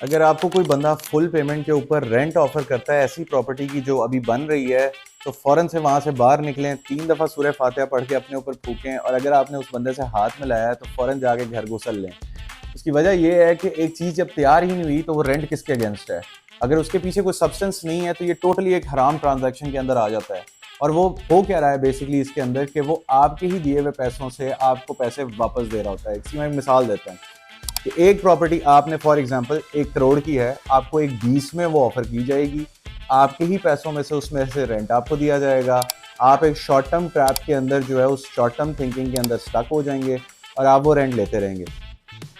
अगर आपको कोई बंदा फुल पेमेंट के ऊपर रेंट ऑफर करता है ऐसी प्रॉपर्टी की जो अभी बन रही है, तो फ़ौरन से वहाँ से बाहर निकलें, 3 दफ़ा सूरह फातिहा पढ़ के अपने ऊपर फूकें, और अगर आपने उस बंदे से हाथ मिलाया है तो फ़ौरन जाके घर घुसल लें। उसकी वजह ये है कि एक चीज़ जब तैयार ही नहीं हुई तो वो रेंट किसके अगेंस्ट है। अगर उसके पीछे कोई सब्सटेंस नहीं है तो ये टोटली एक हराम ट्रांजैक्शन के अंदर आ जाता है। और वो हो क्या रहा है बेसिकली इसके अंदर कि वो आपके ही दिए हुए पैसों से आपको पैसे वापस दे रहा होता है। इसकी मैं एक मिसाल देता हूँ कि एक प्रॉपर्टी आपने फॉर एग्जांपल 1 करोड़ की है, आपको एक 20 में वो ऑफर की जाएगी, आपके ही पैसों में से उसमें से रेंट आपको दिया जाएगा। आप एक शॉर्ट टर्म ट्रैप के अंदर जो है उस शॉर्ट टर्म थिंकिंग के अंदर स्टक हो जाएंगे और आप वो रेंट लेते रहेंगे,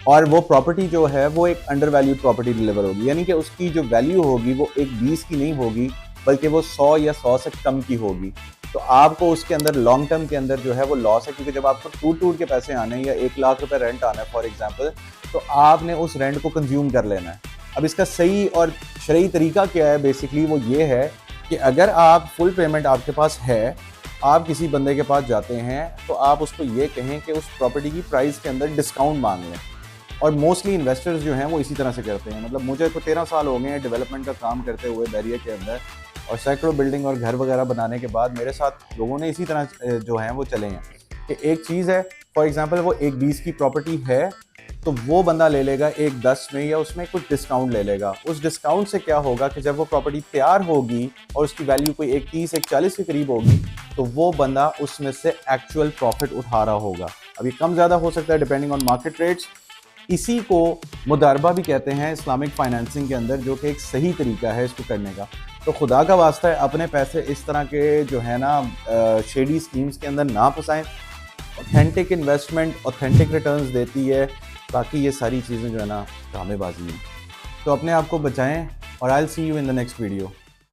और वो प्रॉपर्टी जो है वो एक अंडर वैल्यूड प्रॉपर्टी डिलीवर होगी, यानी कि उसकी जो वैल्यू होगी वो एक 20 की नहीं होगी बल्कि वो 100 या 100 से कम की होगी। तो आपको उसके अंदर लॉन्ग टर्म के अंदर जो है वो लॉस है, क्योंकि जब आपको टूट टूट के पैसे आने हैं या 1 लाख रुपए रेंट आना है फॉर एग्जाम्पल, तो आपने उस रेंट को कंज्यूम कर लेना है। अब इसका सही और शरई तरीका क्या है, बेसिकली वो ये है कि अगर आप फुल पेमेंट आपके पास है, आप किसी बंदे के पास जाते हैं तो आप उसको ये कहें कि उस प्रॉपर्टी की प्राइस के अंदर डिस्काउंट मांग लें। और मोस्टली इन्वेस्टर्स जो हैं वो इसी तरह से करते हैं। मतलब मुझे तो 13 साल हो गए हैं डेवलपमेंट का काम करते हुए बैरियर के अंदर, और सैकड़ों बिल्डिंग और घर वगैरह बनाने के बाद मेरे साथ लोगों ने इसी तरह जो हैं वो चले हैं कि एक चीज़ है, फॉर एग्जांपल वो एक 20 की प्रॉपर्टी है तो वो बंदा ले लेगा एक 10 में, या उसमें कुछ डिस्काउंट ले लेगा। उस डिस्काउंट से क्या होगा कि जब वो प्रॉपर्टी तैयार होगी और उसकी वैल्यू कोई एक 30 एक 40 के करीब होगी, तो वो बंदा उसमें से एक्चुअल प्रॉफिट उठा रहा होगा। अभी कम ज़्यादा हो सकता है डिपेंडिंग ऑन मार्केट रेट्स। इसी को मुदारबा भी कहते हैं इस्लामिक फाइनेंसिंग के अंदर, जो कि एक सही तरीका है इसको करने का। तो खुदा का वास्ता है अपने पैसे इस तरह के जो है ना शेडी स्कीम्स के अंदर ना फंसाएं। ऑथेंटिक इन्वेस्टमेंट ऑथेंटिक रिटर्न्स देती है, ताकि ये सारी चीज़ें जो है ना ड्रामेबाजी हैं। तो अपने आप को बचाएं, और I will see you in the next video.